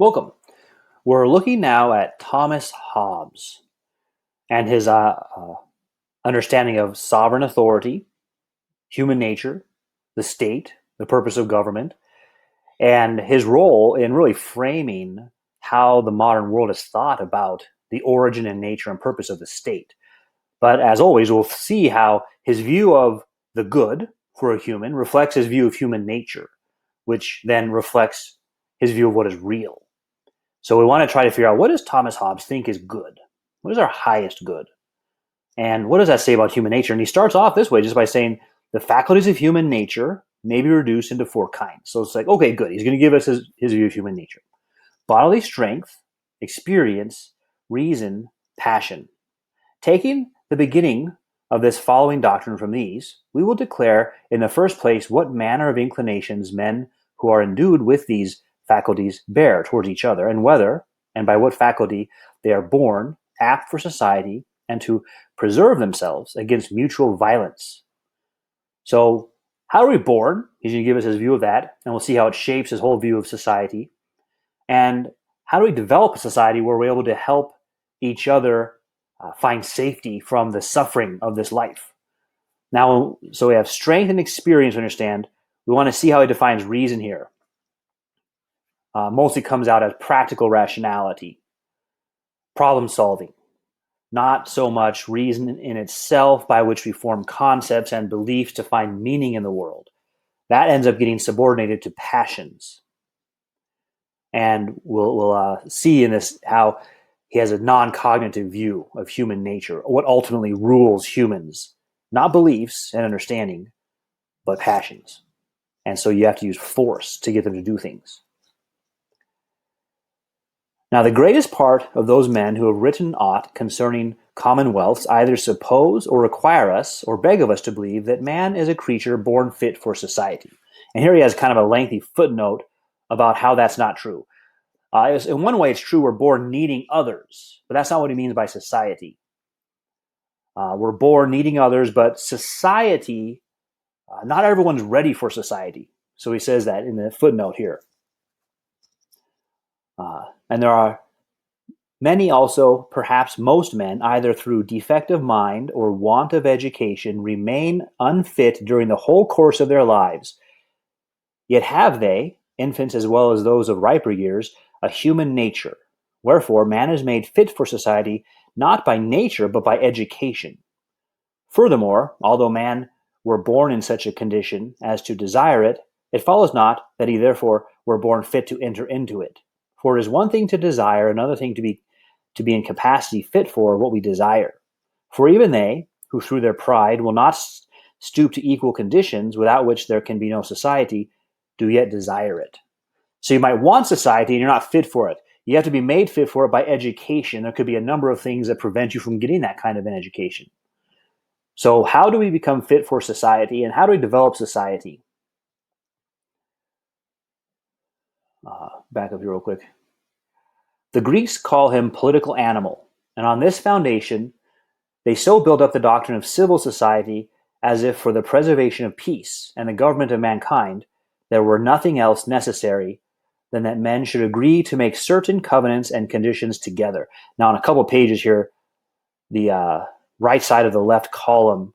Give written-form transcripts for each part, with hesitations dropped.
Welcome. We're looking now at Thomas Hobbes and his understanding of sovereign authority, human nature, the state, the purpose of government, and his role in really framing how the modern world has thought about the origin and nature and purpose of the state. But as always, we'll see how his view of the good for a human reflects his view of human nature, which then reflects his view of what is real. So we want to try to figure out, what does Thomas Hobbes think is good? What is our highest good? And what does that say about human nature? And he starts off this way just by saying the faculties of human nature may be reduced into four kinds. So it's like, okay, good. He's going to give us his view of human nature. Bodily strength, experience, reason, passion. Taking the beginning of this following doctrine from these, we will declare in the first place what manner of inclinations men who are endued with these faculties bear towards each other, and whether, and by what faculty, they are born apt for society and to preserve themselves against mutual violence. So, how are we born? He's going to give us his view of that, and we'll see how it shapes his whole view of society. And how do we develop a society where we're able to help each other find safety from the suffering of this life? Now, so we have strength and experience to understand. We want to see how he defines reason here. Mostly comes out as practical rationality, problem solving, not so much reason in itself by which we form concepts and beliefs to find meaning in the world. That ends up getting subordinated to passions. And we'll see in this how he has a non-cognitive view of human nature, what ultimately rules humans, not beliefs and understanding, but passions. And so you have to use force to get them to do things. Now, the greatest part of those men who have written aught concerning commonwealths either suppose or require us or beg of us to believe that man is a creature born fit for society. And here he has kind of a lengthy footnote about how that's not true. In one way, it's true we're born needing others, but that's not what he means by society. We're born needing others, but society, not everyone's ready for society. So he says that in the footnote here. And there are many also, perhaps most men, either through defect of mind or want of education, remain unfit during the whole course of their lives. Yet have they, infants as well as those of riper years, a human nature. Wherefore, man is made fit for society, not by nature, but by education. Furthermore, although man were born in such a condition as to desire it, it follows not that he therefore were born fit to enter into it. For it is one thing to desire, another thing to be in capacity fit for what we desire. For even they, who through their pride will not stoop to equal conditions, without which there can be no society, do yet desire it. So you might want society and you're not fit for it. You have to be made fit for it by education. There could be a number of things that prevent you from getting that kind of an education. So how do we become fit for society, and how do we develop society? Back up here real quick. The Greeks call him political animal, and on this foundation, they so build up the doctrine of civil society as if for the preservation of peace and the government of mankind, there were nothing else necessary than that men should agree to make certain covenants and conditions together. Now, on a couple pages here, the right side of the left column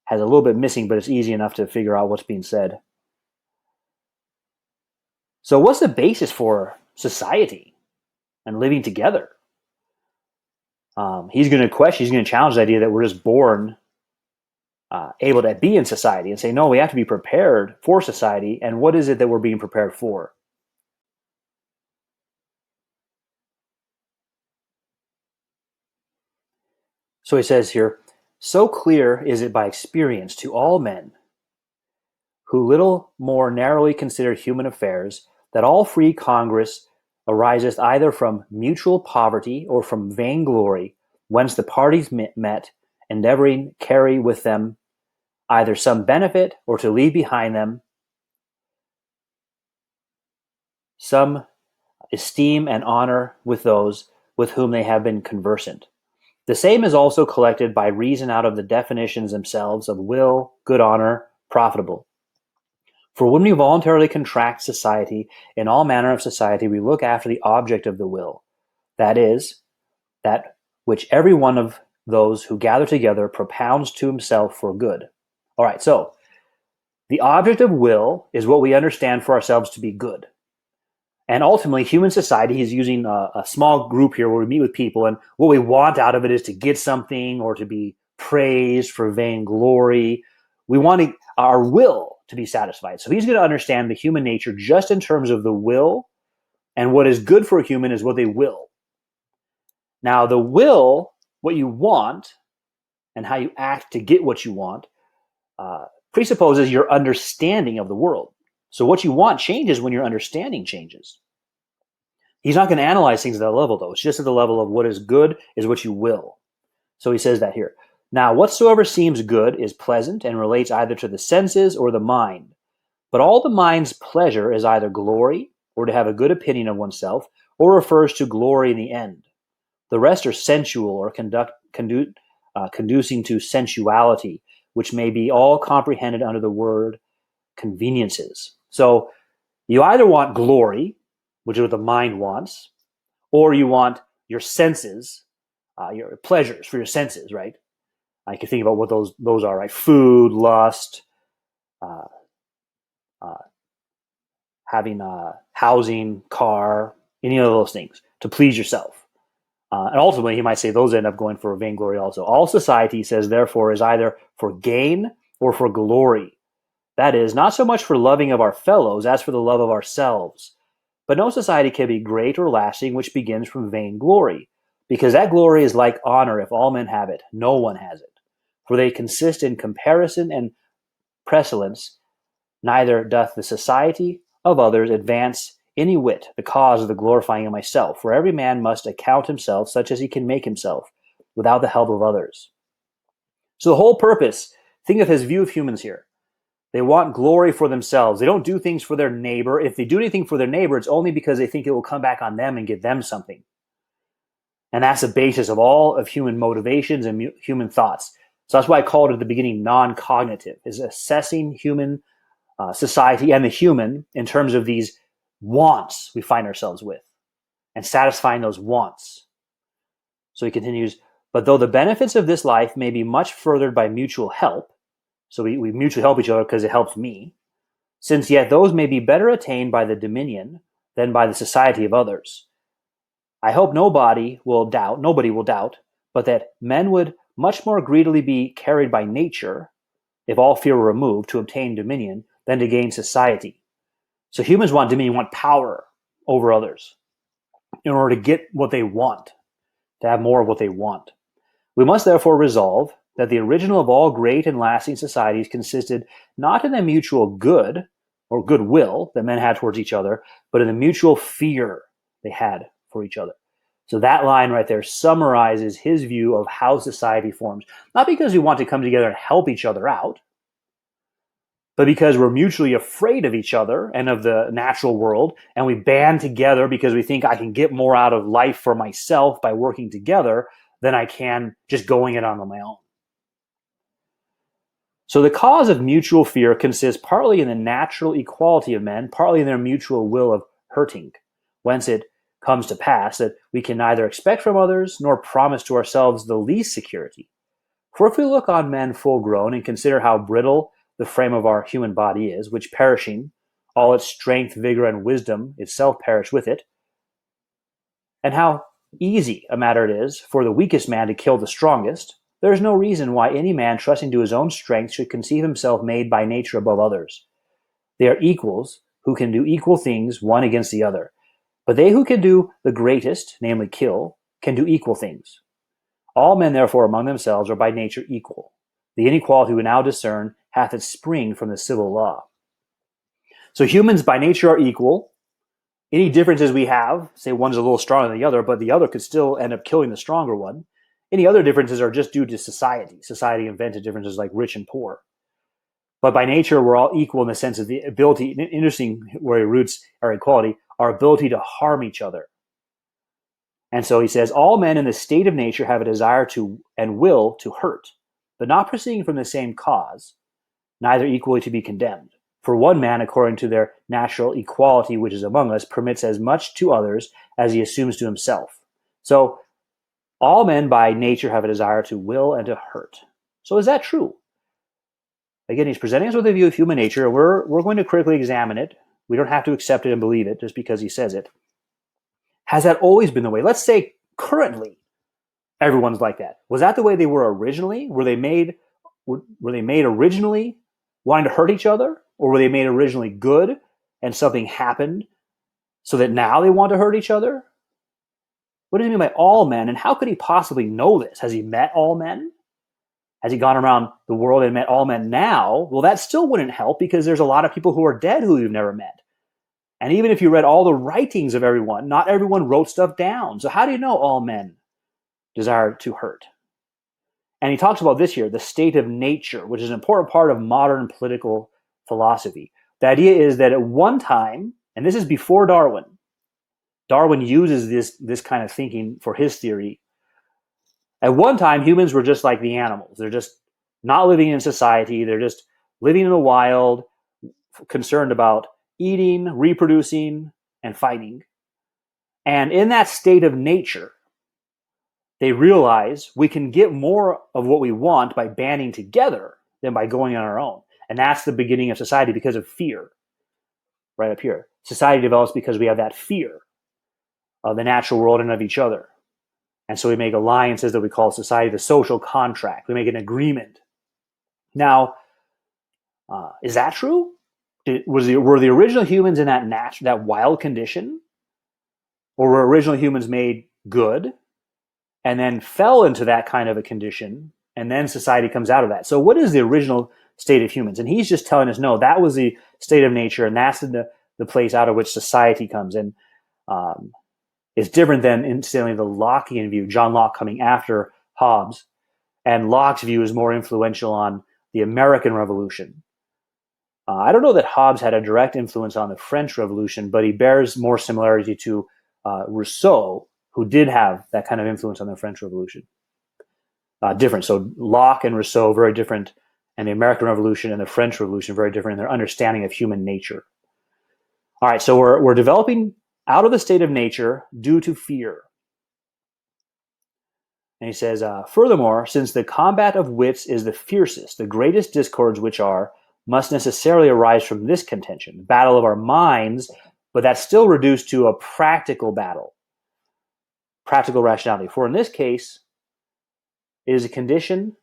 has a little bit missing, but it's easy enough to figure out what's being said. So what's the basis for society and living together? He's going to challenge the idea that we're just born able to be in society, and say, no, we have to be prepared for society. And what is it that we're being prepared for? So he says here, so clear is it by experience to all men who little more narrowly consider human affairs, that all free congress ariseth either from mutual poverty or from vainglory, whence the parties met, endeavoring carry with them either some benefit or to leave behind them some esteem and honor with those with whom they have been conversant. The same is also collected by reason out of the definitions themselves of will, good honor, profitable. For when we voluntarily contract society, in all manner of society, we look after the object of the will, that is, that which every one of those who gather together propounds to himself for good. All right, so the object of will is what we understand for ourselves to be good. And ultimately, human society, he's using a small group here where we meet with people, and what we want out of it is to get something or to be praised for vainglory. We want our will to be satisfied. So he's going to understand the human nature just in terms of the will, and what is good for a human is what they will. Now, the will, what you want, and how you act to get what you want, presupposes your understanding of the world. So what you want changes when your understanding changes. He's not going to analyze things at that level, though. It's just at the level of what is good is what you will. So he says that here. Now, whatsoever seems good is pleasant and relates either to the senses or the mind. But all the mind's pleasure is either glory, or to have a good opinion of oneself, or refers to glory in the end. The rest are sensual, or conducing to sensuality, which may be all comprehended under the word conveniences. So you either want glory, which is what the mind wants, or you want your senses, your pleasures for your senses, right? I can think about what those are, right? Food, lust, having housing, car, any of those things to please yourself. And ultimately, he might say those end up going for vainglory also. All society, he says, therefore, is either for gain or for glory. That is, not so much for loving of our fellows as for the love of ourselves. But no society can be great or lasting which begins from vainglory, because that glory is like honor if all men have it. No one has it. For they consist in comparison and precedence. Neither doth the society of others advance any whit the cause of the glorifying of myself, for every man must account himself such as he can make himself, without the help of others. So the whole purpose, think of his view of humans here. They want glory for themselves. They don't do things for their neighbor. If they do anything for their neighbor, it's only because they think it will come back on them and get them something. And that's the basis of all of human motivations and human thoughts. So that's why I called it at the beginning non-cognitive, is assessing human society and the human in terms of these wants we find ourselves with and satisfying those wants. So he continues, but though the benefits of this life may be much furthered by mutual help, so we mutually help each other because it helps me, since yet those may be better attained by the dominion than by the society of others. I hope nobody will doubt, but that men would much more greedily be carried by nature, if all fear were removed, to obtain dominion than to gain society. So humans want dominion, want power over others in order to get what they want, to have more of what they want. We must therefore resolve that the original of all great and lasting societies consisted not in the mutual good or goodwill that men had towards each other, but in the mutual fear they had for each other. So that line right there summarizes his view of how society forms. Not because we want to come together and help each other out, but because we're mutually afraid of each other and of the natural world, and we band together because we think I can get more out of life for myself by working together than I can just going it on my own. So the cause of mutual fear consists partly in the natural equality of men, partly in their mutual will of hurting, whence it comes to pass that we can neither expect from others nor promise to ourselves the least security. For if we look on men full grown and consider how brittle the frame of our human body is, which perishing, all its strength, vigor, and wisdom itself perish with it, and how easy a matter it is for the weakest man to kill the strongest, there is no reason why any man trusting to his own strength should conceive himself made by nature above others. They are equals who can do equal things one against the other. But they who can do the greatest, namely kill, can do equal things. All men therefore among themselves are by nature equal. The inequality we now discern hath its spring from the civil law. So humans by nature are equal. Any differences we have, say one's a little stronger than the other, but the other could still end up killing the stronger one. Any other differences are just due to society. Society invented differences like rich and poor. But by nature, we're all equal in the sense of the ability, interesting where he roots our equality, our ability to harm each other. And so he says, all men in the state of nature have a desire to and will to hurt, but not proceeding from the same cause, neither equally to be condemned. For one man, according to their natural equality which is among us, permits as much to others as he assumes to himself. So all men by nature have a desire to will and to hurt. So is that true? Again, he's presenting us with a view of human nature. We're going to critically examine it. We don't have to accept it and believe it just because he says it. Has that always been the way? Let's say currently everyone's like that. Was that the way they were originally? Were they made originally wanting to hurt each other? Or were they made originally good and something happened so that now they want to hurt each other? What does he mean by all men? And how could he possibly know this? Has he met all men? Has he gone around the world and met all men now? Well, that still wouldn't help because there's a lot of people who are dead who you've never met. And even if you read all the writings of everyone, not everyone wrote stuff down. So how do you know all men desire to hurt? And he talks about this here, the state of nature, which is an important part of modern political philosophy. The idea is that at one time, and this is before Darwin uses this kind of thinking for his theory. At one time, humans were just like the animals. They're just not living in society. They're just living in the wild, concerned about eating, reproducing, and fighting. And in that state of nature, they realize we can get more of what we want by banding together than by going on our own. And that's the beginning of society because of fear. Right up here. Society develops because we have that fear of the natural world and of each other. And so we make alliances that we call society the social contract. We make an agreement. Now, is that true? Were the original humans in that wild condition? Or were original humans made good and then fell into that kind of a condition and then society comes out of that? So what is the original state of humans? And he's just telling us, no, that was the state of nature and that's the place out of which society comes. And it's different than, incidentally, the Lockean view, John Locke coming after Hobbes. And Locke's view is more influential on the American Revolution. I don't know that Hobbes had a direct influence on the French Revolution, but he bears more similarity to Rousseau, who did have that kind of influence on the French Revolution. Different. So Locke and Rousseau, very different, and the American Revolution and the French Revolution, very different in their understanding of human nature. All right, so we're developing out of the state of nature due to fear. And he says, furthermore, since the combat of wits is the fiercest, the greatest discords which must necessarily arise from this contention, the battle of our minds, but that's still reduced to a practical battle, practical rationality. For in this case, it is a condition,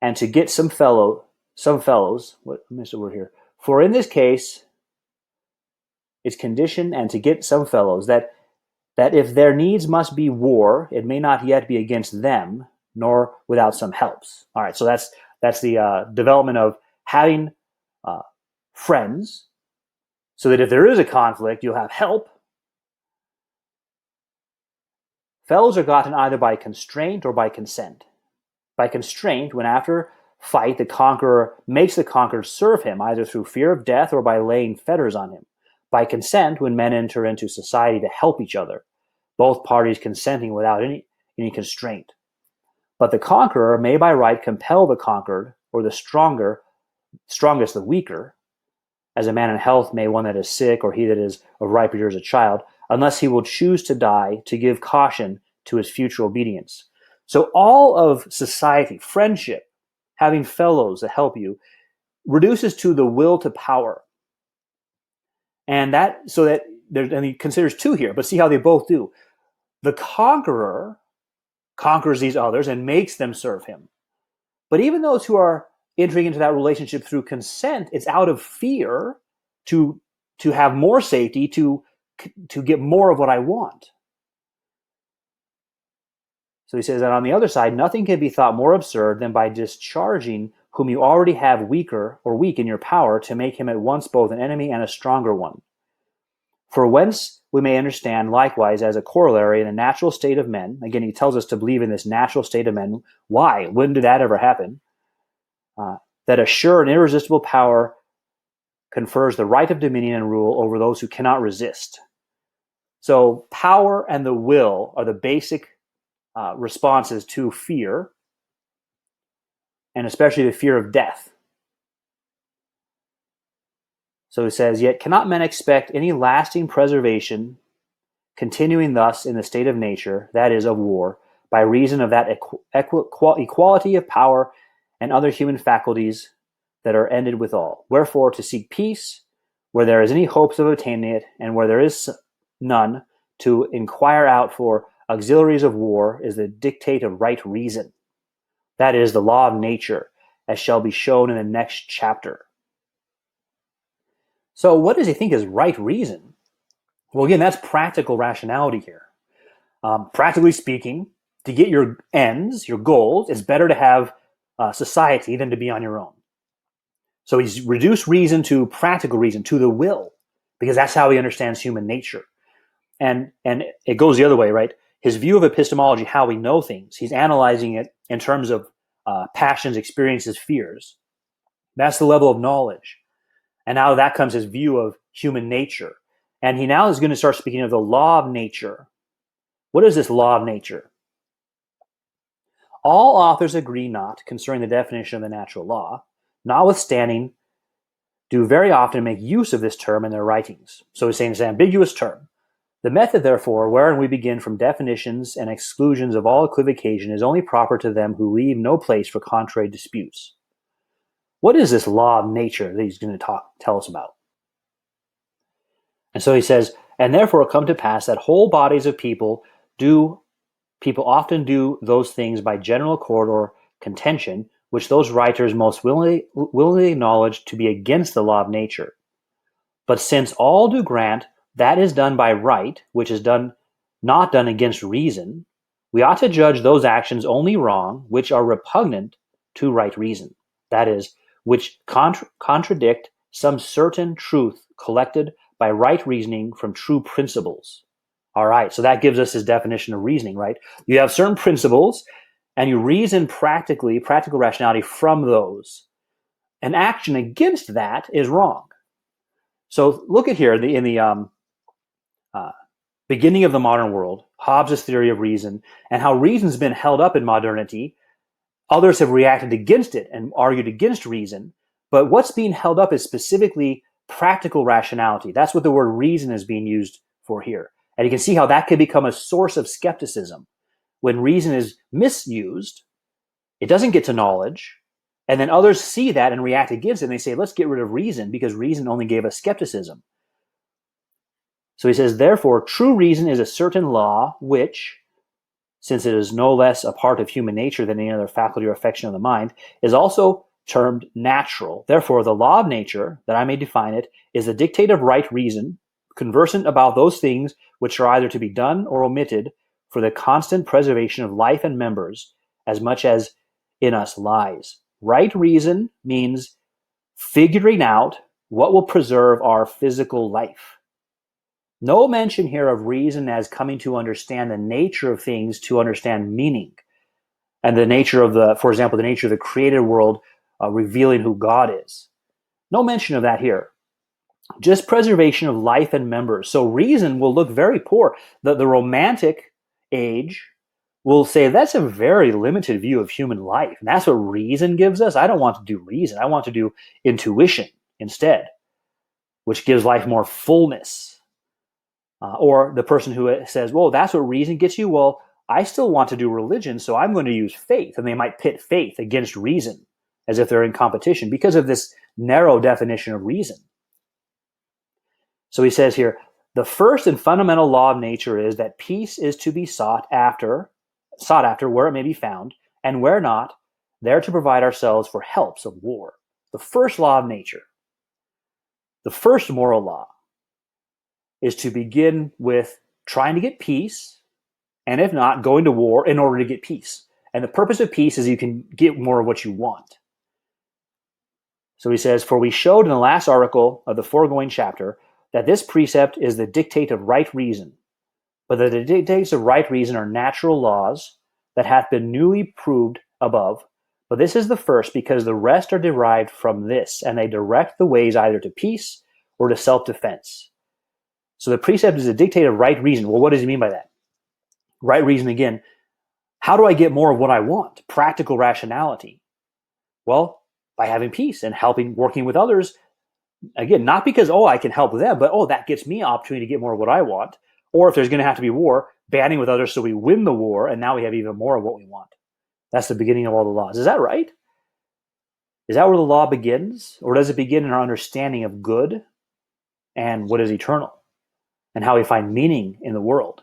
and to get some fellows, I missed a word here. For in this case, it's condition and to get some fellows that if their needs must be war, it may not yet be against them, nor without some helps. All right, so that's the development of having friends, so that if there is a conflict, you'll have help. Fellows are gotten either by constraint or by consent. By constraint, when after fight the conqueror makes the conquered serve him, either through fear of death or by laying fetters on him. By consent, when men enter into society to help each other, both parties consenting without any constraint. But the conqueror may by right compel the conquered, or the strongest the weaker, as a man in health may one that is sick, or he that is of ripe years a child, unless he will choose to die, to give caution to his future obedience. So all of society, friendship, having fellows that help you, reduces to the will to power. And he considers two here, but see how they both do. The conqueror conquers these others and makes them serve him. But even those who are entering into that relationship through consent, it's out of fear to have more safety, to get more of what I want. So he says that on the other side, nothing can be thought more absurd than by discharging whom you already have weak in your power, to make him at once both an enemy and a stronger one. For whence we may understand likewise as a corollary in the natural state of men. Again, he tells us to believe in this natural state of men. Why? When did that ever happen? That a sure and irresistible power confers the right of dominion and rule over those who cannot resist. So power and the will are the basic responses to fear, and especially the fear of death. So he says, yet cannot men expect any lasting preservation, continuing thus in the state of nature, that is, of war, by reason of that equality of power and other human faculties that are ended withal. Wherefore, to seek peace, where there is any hopes of obtaining it, and where there is none, to inquire out for auxiliaries of war, is the dictate of right reason. That is, the law of nature, as shall be shown in the next chapter. So what does he think is right reason? Well, again, that's practical rationality here. Practically speaking, to get your ends, your goals, it's better to have society than to be on your own. So he's reduced reason to practical reason, to the will, because that's how he understands human nature. And it goes the other way, right? His view of epistemology, how we know things, he's analyzing it in terms of passions, experiences, fears. That's the level of knowledge. And out of that comes his view of human nature. And he now is going to start speaking of the law of nature. What is this law of nature? All authors agree not concerning the definition of the natural law, notwithstanding, do very often make use of this term in their writings. So he's saying it's an ambiguous term. The method, therefore, wherein we begin from definitions and exclusions of all equivocation is only proper to them who leave no place for contrary disputes. What is this law of nature that he's going to tell us about? And so he says, and therefore it come to pass that whole bodies of people often do those things by general accord or contention, which those writers most willingly acknowledge to be against the law of nature. But since all do grant that is done by right, which is not done against reason, we ought to judge those actions only wrong, which are repugnant to right reason. That is, which contradict some certain truth collected by right reasoning from true principles. All right, so that gives us his definition of reasoning, right? You have certain principles, and you reason practical rationality from those. An action against that is wrong. So look at here in the beginning of the modern world, Hobbes' theory of reason, and how reason's been held up in modernity. Others have reacted against it and argued against reason, but what's being held up is specifically practical rationality. That's what the word reason is being used for here. And you can see how that could become a source of skepticism. When reason is misused, it doesn't get to knowledge, and then others see that and react against it, and they say, let's get rid of reason because reason only gave us skepticism. So he says, therefore, true reason is a certain law which, since it is no less a part of human nature than any other faculty or affection of the mind, is also termed natural. Therefore, the law of nature, that I may define it, is the dictate of right reason, conversant about those things which are either to be done or omitted for the constant preservation of life and members, as much as in us lies. Right reason means figuring out what will preserve our physical life. No mention here of reason as coming to understand the nature of things to understand meaning, and the nature of for example, the nature of the created world revealing who God is. No mention of that here. Just preservation of life and members. So reason will look very poor. The Romantic age will say that's a very limited view of human life. And that's what reason gives us. I don't want to do reason. I want to do intuition instead, which gives life more fullness. Or the person who says, well, that's what reason gets you. Well, I still want to do religion, so I'm going to use faith. And they might pit faith against reason as if they're in competition because of this narrow definition of reason. So he says here, the first and fundamental law of nature is that peace is to be sought after where it may be found, and where not, there to provide ourselves for helps of war. The first law of nature, the first moral law, is to begin with trying to get peace, and if not, going to war in order to get peace. And the purpose of peace is you can get more of what you want. So he says, for we showed in the last article of the foregoing chapter that this precept is the dictate of right reason, but that the dictates of right reason are natural laws that hath been newly proved above. But this is the first, because the rest are derived from this, and they direct the ways either to peace or to self-defense. So the precept is a dictate of right reason. Well, what does he mean by that? Right reason, again, how do I get more of what I want? Practical rationality. Well, by having peace and working with others Again, not because, I can help them, but, that gets me an opportunity to get more of what I want. Or if there's going to have to be war, banding with others so we win the war, and now we have even more of what we want. That's the beginning of all the laws. Is that right? Is that where the law begins? Or does it begin in our understanding of good and what is eternal and how we find meaning in the world?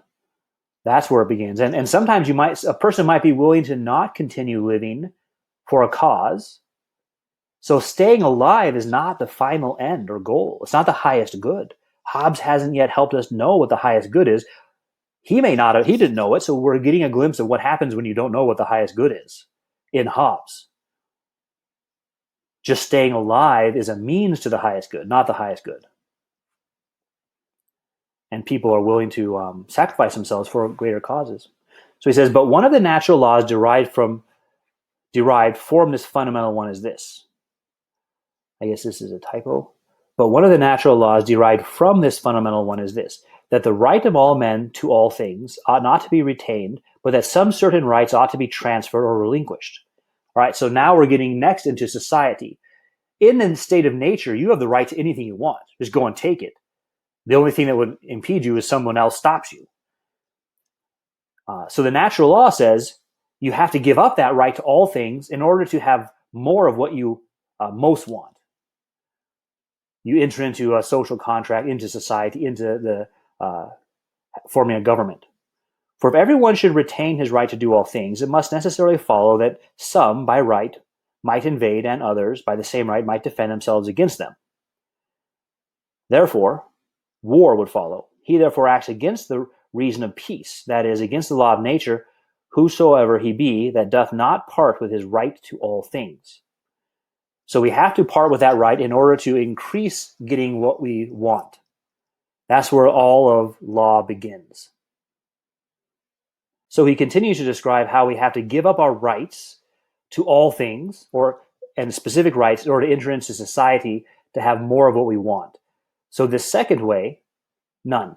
That's where it begins. And sometimes a person might be willing to not continue living for a cause. So staying alive is not the final end or goal. It's not the highest good. Hobbes hasn't yet helped us know what the highest good is. He didn't know it, so we're getting a glimpse of what happens when you don't know what the highest good is in Hobbes. Just staying alive is a means to the highest good, not the highest good. And people are willing to sacrifice themselves for greater causes. So he says, but one of the natural laws derived from this fundamental one is this. I guess this is a typo. But one of the natural laws derived from this fundamental one is this, that the right of all men to all things ought not to be retained, but that some certain rights ought to be transferred or relinquished. All right, so now we're getting next into society. In the state of nature, you have the right to anything you want. Just go and take it. The only thing that would impede you is someone else stops you. So the natural law says you have to give up that right to all things in order to have more of what you most want. You enter into a social contract, into society, into the forming a government. For if everyone should retain his right to do all things, it must necessarily follow that some, by right, might invade, and others, by the same right, might defend themselves against them. Therefore, war would follow. He therefore acts against the reason of peace, that is, against the law of nature, whosoever he be, that doth not part with his right to all things. So we have to part with that right in order to increase getting what we want. That's where all of law begins. So he continues to describe how we have to give up our rights to all things, and specific rights, in order to enter into society to have more of what we want. So the second way, none.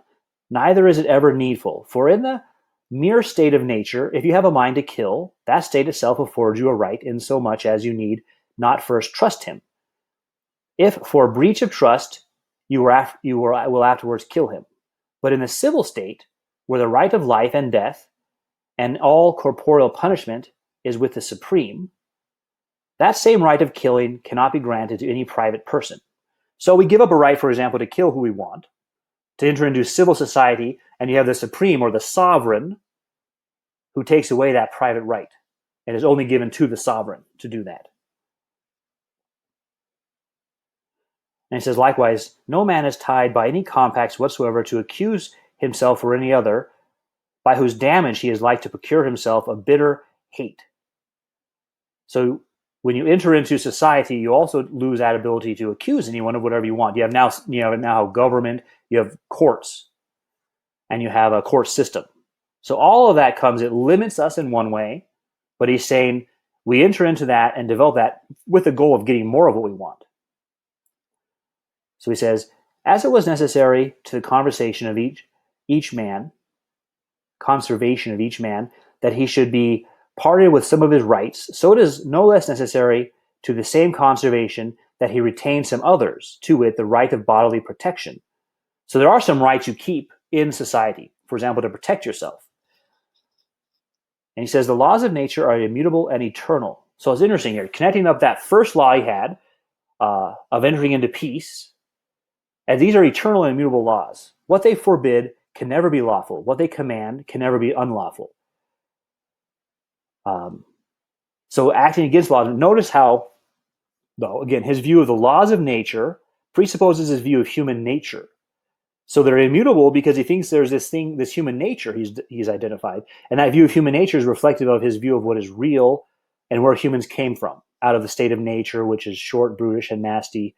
Neither is it ever needful. For in the mere state of nature, if you have a mind to kill, that state itself affords you a right in so much as you need not first trust him. If for breach of trust you will afterwards kill him. But in the civil state, where the right of life and death and all corporeal punishment is with the supreme, that same right of killing cannot be granted to any private person. So we give up a right, for example, to kill who we want, to enter into civil society, and you have the supreme or the sovereign who takes away that private right and is only given to the sovereign to do that. And he says, likewise, no man is tied by any compacts whatsoever to accuse himself or any other, by whose damage he is like to procure himself a bitter hate. So when you enter into society, you also lose that ability to accuse anyone of whatever you want. You have now government, you have courts, and you have a court system. So all of that it limits us in one way, but he's saying we enter into that and develop that with the goal of getting more of what we want. So he says, as it was necessary to the conservation of each man, that he should be parted with some of his rights, so it is no less necessary to the same conservation that he retain some others, to wit, the right of bodily protection. So there are some rights you keep in society, for example, to protect yourself. And he says the laws of nature are immutable and eternal. So it's interesting here, connecting up that first law he had of entering into peace. And these are eternal and immutable laws. What they forbid can never be lawful. What they command can never be unlawful. So acting against laws, notice how, though, again, his view of the laws of nature presupposes his view of human nature. So they're immutable because he thinks there's this human nature he's identified. And that view of human nature is reflective of his view of what is real and where humans came from, out of the state of nature, which is short, brutish, and nasty.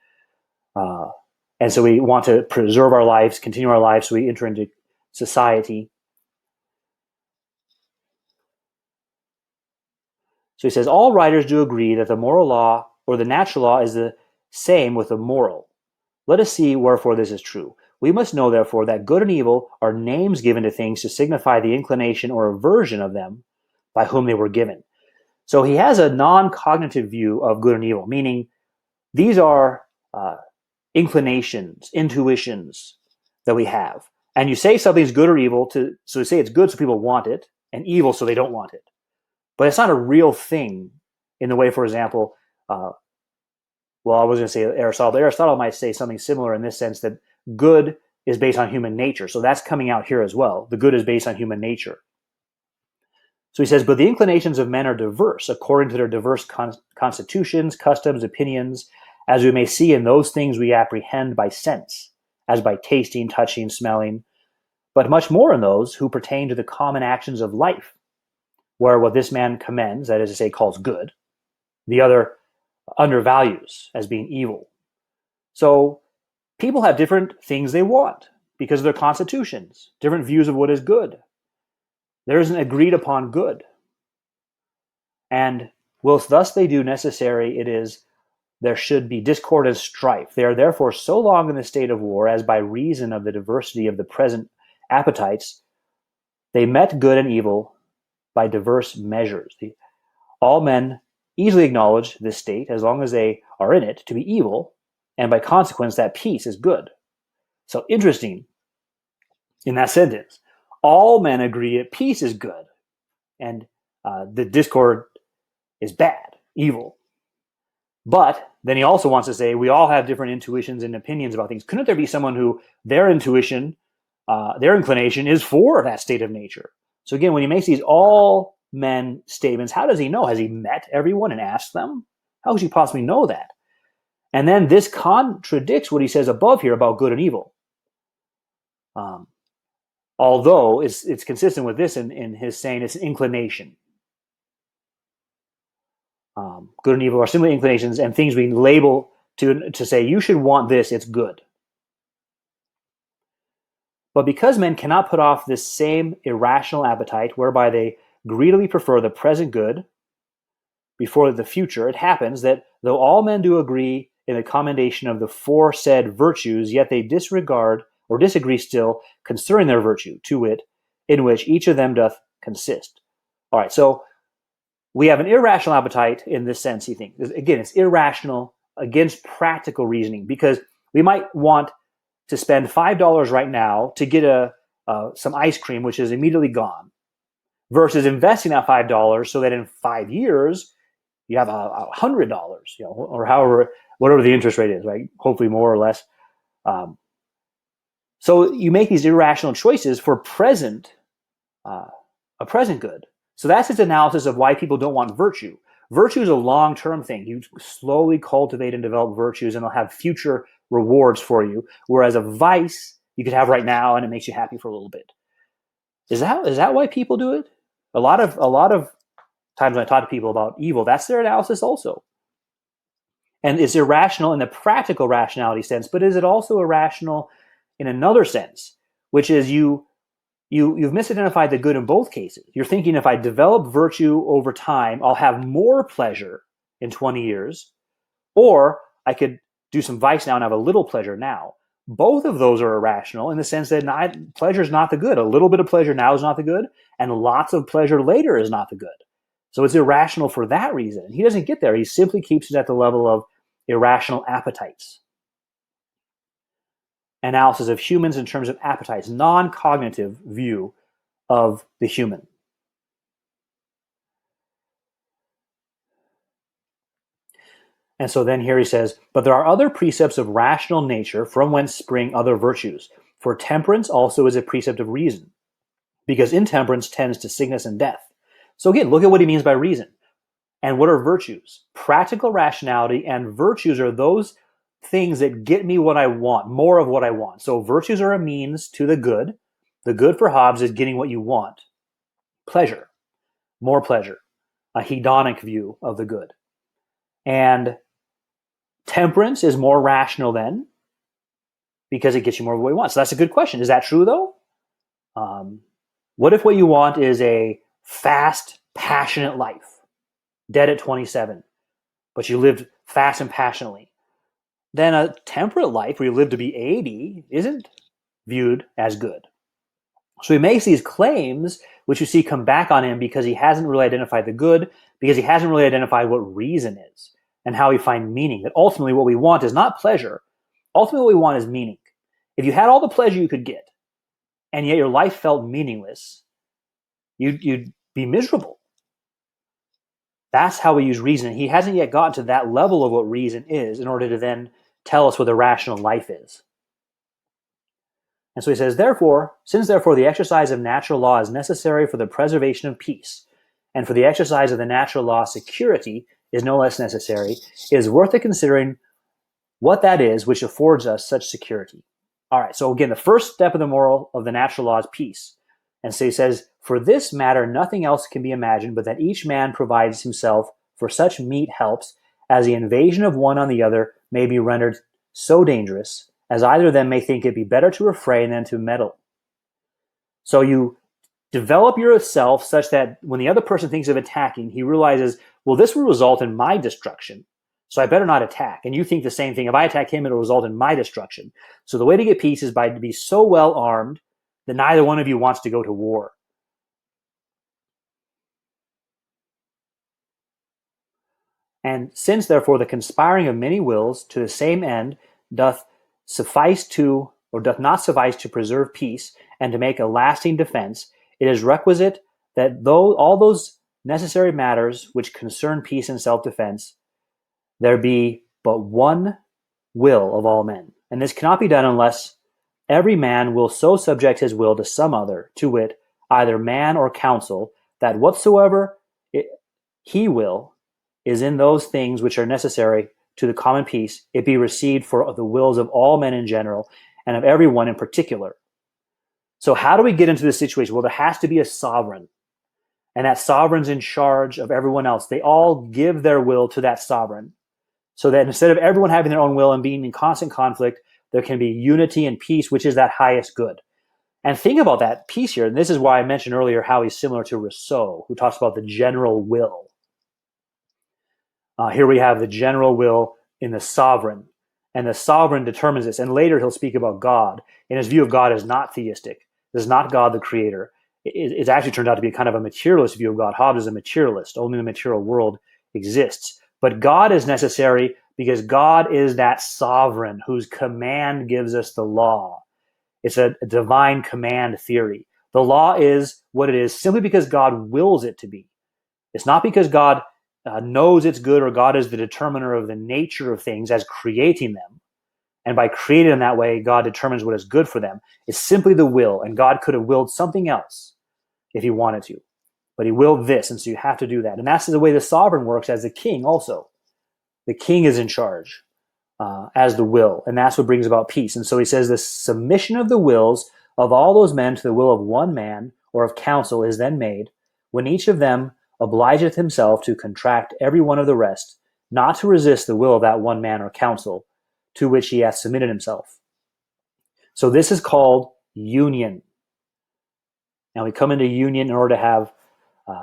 And so we want to preserve our lives, continue our lives, so we enter into society. So he says, all writers do agree that the moral law or the natural law is the same with the moral. Let us see wherefore this is true. We must know, therefore, that good and evil are names given to things to signify the inclination or aversion of them by whom they were given. So he has a non-cognitive view of good and evil, meaning these are inclinations, intuitions that we have. And you say something's good or evil, so you say it's good so people want it, and evil so they don't want it. But it's not a real thing in the way, for example, well, I was going to say Aristotle, but Aristotle might say something similar in this sense that good is based on human nature. So that's coming out here as well. The good is based on human nature. So he says, but the inclinations of men are diverse according to their diverse constitutions, customs, opinions, as we may see in those things we apprehend by sense, as by tasting, touching, smelling, but much more in those who pertain to the common actions of life, where what this man commends, that is to say, calls good, the other undervalues as being evil. So people have different things they want because of their constitutions, different views of what is good. There is an agreed upon good. And whilst thus they do necessary, it is there should be discord and strife. They are therefore so long in the state of war as by reason of the diversity of the present appetites, they met good and evil by diverse measures. All men easily acknowledge this state as long as they are in it to be evil, and by consequence that peace is good. So interesting in that sentence. All men agree that peace is good, and the discord is bad, evil. But then he also wants to say we all have different intuitions and opinions about things. Couldn't there be someone who their intuition, their inclination is for that state of nature? So again, when he makes these all men statements, how does he know? Has he met everyone and asked them? How could you possibly know that? And then this contradicts what he says above here about good and evil. Although it's consistent with this in his saying it's an inclination. Good and evil are simply inclinations and things we label to say you should want this, it's good. But because men cannot put off this same irrational appetite whereby they greedily prefer the present good before the future, it happens that though all men do agree in the commendation of the foresaid virtues, yet they disregard or disagree still concerning their virtue, to wit, in which each of them doth consist. All right, so we have an irrational appetite in this sense, he thinks. Again, it's irrational against practical reasoning because we might want to spend $5 right now to get some ice cream, which is immediately gone, versus investing that $5 so that in 5 years you have $100, or whatever the interest rate is, right? Hopefully more or less. So you make these irrational choices for a present good. So that's his analysis of why people don't want virtue. Virtue is a long-term thing. You slowly cultivate and develop virtues, and they'll have future rewards for you. Whereas a vice you could have right now, and it makes you happy for a little bit. Is that why people do it? A lot of times when I talk to people about evil, that's their analysis also. And it's irrational in the practical rationality sense, but is it also irrational in another sense, which is you've misidentified the good in both cases. You're thinking if I develop virtue over time, I'll have more pleasure in 20 years, or I could do some vice now and have a little pleasure now. Both of those are irrational in the sense that pleasure is not the good. A little bit of pleasure now is not the good, and lots of pleasure later is not the good. So it's irrational for that reason. He doesn't get there. He simply keeps it at the level of irrational appetites. Analysis of humans in terms of appetites, non-cognitive view of the human. And so then here he says, but there are other precepts of rational nature from whence spring other virtues. For temperance also is a precept of reason, because intemperance tends to sickness and death. So again, look at what he means by reason. And what are virtues? Practical rationality and virtues are those things that get me what I want, more of what I want. So virtues are a means to the good. The good for Hobbes is getting what you want. Pleasure, more pleasure, a hedonic view of the good. And temperance is more rational then because it gets you more of what you want. So that's a good question. Is that true though? What if what you want is a fast, passionate life, dead at 27, but you lived fast and passionately? Then a temperate life where you live to be 80 isn't viewed as good. So he makes these claims, which you see come back on him because he hasn't really identified the good, because he hasn't really identified what reason is and how we find meaning. That ultimately what we want is not pleasure. Ultimately, what we want is meaning. If you had all the pleasure you could get, and yet your life felt meaningless, you'd be miserable. That's how we use reason. He hasn't yet gotten to that level of what reason is in order to then tell us what a rational life is. And so he says, since therefore the exercise of natural law is necessary for the preservation of peace, and for the exercise of the natural law security is no less necessary, it is worth considering what that is which affords us such security. All right, so again, the first step of the moral of the natural law is peace. And so he says, for this matter, nothing else can be imagined but that each man provides himself for such meet helps as the invasion of one on the other may be rendered so dangerous as either of them may think it be better to refrain than to meddle. So you develop yourself such that when the other person thinks of attacking, he realizes, well, this will result in my destruction, so I better not attack. And you think the same thing. If I attack him, it'll result in my destruction. So the way to get peace is by to be so well armed that neither one of you wants to go to war. And since, therefore, the conspiring of many wills to the same end doth not suffice to preserve peace and to make a lasting defense, it is requisite that though all those necessary matters which concern peace and self-defense, there be but one will of all men. And this cannot be done unless every man will so subject his will to some other, to wit, either man or council, that whatsoever he will is in those things which are necessary to the common peace, it be received for the wills of all men in general, and of every one in particular. So how do we get into this situation? Well, there has to be a sovereign, and that sovereign's in charge of everyone else. They all give their will to that sovereign, so that instead of everyone having their own will and being in constant conflict, there can be unity and peace, which is that highest good. And think about that peace here, and this is why I mentioned earlier how he's similar to Rousseau, who talks about the general will. Here we have the general will in the sovereign, and the sovereign determines this. And later he'll speak about God, and his view of God is not theistic. It is not God the creator. It actually turned out to be kind of a materialist view of God. Hobbes is a materialist. Only the material world exists. But God is necessary because God is that sovereign whose command gives us the law. It's a divine command theory. The law is what it is simply because God wills it to be. It's not because God knows it's good or God is the determiner of the nature of things as creating them. And by creating them that way, God determines what is good for them. It's simply the will, and God could have willed something else if he wanted to. But he willed this, and so you have to do that. And that's the way the sovereign works as the king also. The king is in charge as the will, and that's what brings about peace. And so he says the submission of the wills of all those men to the will of one man or of council is then made, when each of them obligeth himself to contract every one of the rest, not to resist the will of that one man or council to which he hath submitted himself. So this is called union. Now we come into union in order to have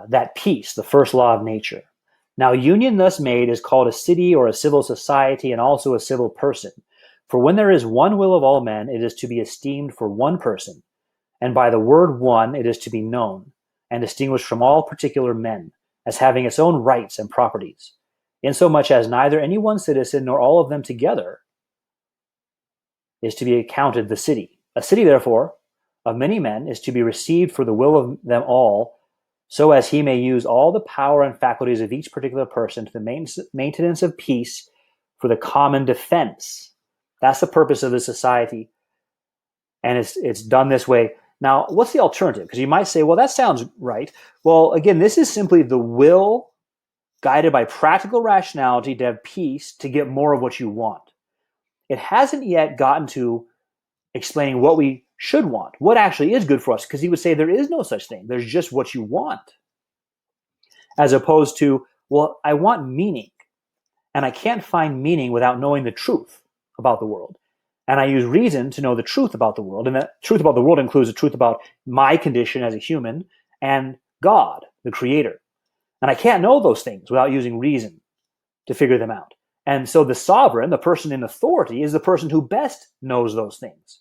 that peace, the first law of nature. Now union thus made is called a city or a civil society, and also a civil person. For when there is one will of all men, it is to be esteemed for one person, and by the word one it is to be known and distinguished from all particular men, as having its own rights and properties, insomuch as neither any one citizen nor all of them together is to be accounted the city. A city, therefore, of many men is to be received for the will of them all, so as he may use all the power and faculties of each particular person to the maintenance of peace for the common defense. That's the purpose of the society, and it's done this way. Now, what's the alternative? Because you might say, well, that sounds right. Well, again, this is simply the will guided by practical rationality to have peace, to get more of what you want. It hasn't yet gotten to explaining what we should want, what actually is good for us, because he would say there is no such thing. There's just what you want. As opposed to, well, I want meaning, and I can't find meaning without knowing the truth about the world. And I use reason to know the truth about the world. And that truth about the world includes the truth about my condition as a human and God, the creator. And I can't know those things without using reason to figure them out. And so the sovereign, the person in authority, is the person who best knows those things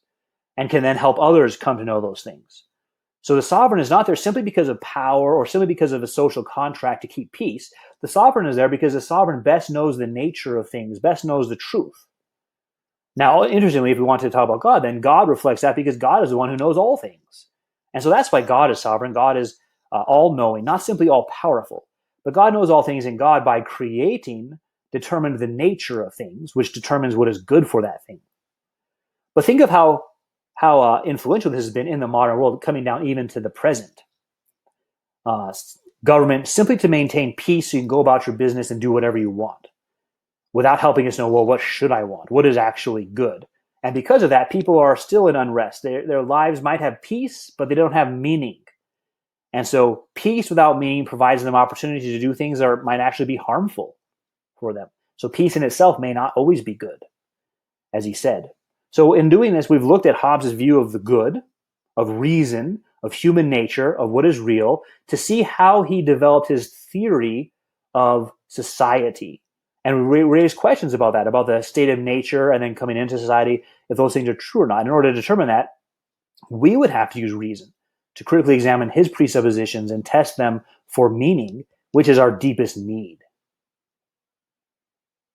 and can then help others come to know those things. So the sovereign is not there simply because of power or simply because of a social contract to keep peace. The sovereign is there because the sovereign best knows the nature of things, best knows the truth. Now, interestingly, if we want to talk about God, then God reflects that because God is the one who knows all things. And so that's why God is sovereign. God is all-knowing, not simply all-powerful. But God knows all things, and God, by creating, determined the nature of things, which determines what is good for that thing. But think of how influential this has been in the modern world, coming down even to the present. Government, simply to maintain peace so you can go about your business and do whatever you want, without helping us know, well, what should I want? What is actually good? And because of that, people are still in unrest. Their lives might have peace, but they don't have meaning. And so peace without meaning provides them opportunity to do things that might actually be harmful for them. So peace in itself may not always be good, as he said. So in doing this, we've looked at Hobbes' view of the good, of reason, of human nature, of what is real, to see how he developed his theory of society. And we raise questions about that, about the state of nature and then coming into society, if those things are true or not. In order to determine that, we would have to use reason to critically examine his presuppositions and test them for meaning, which is our deepest need.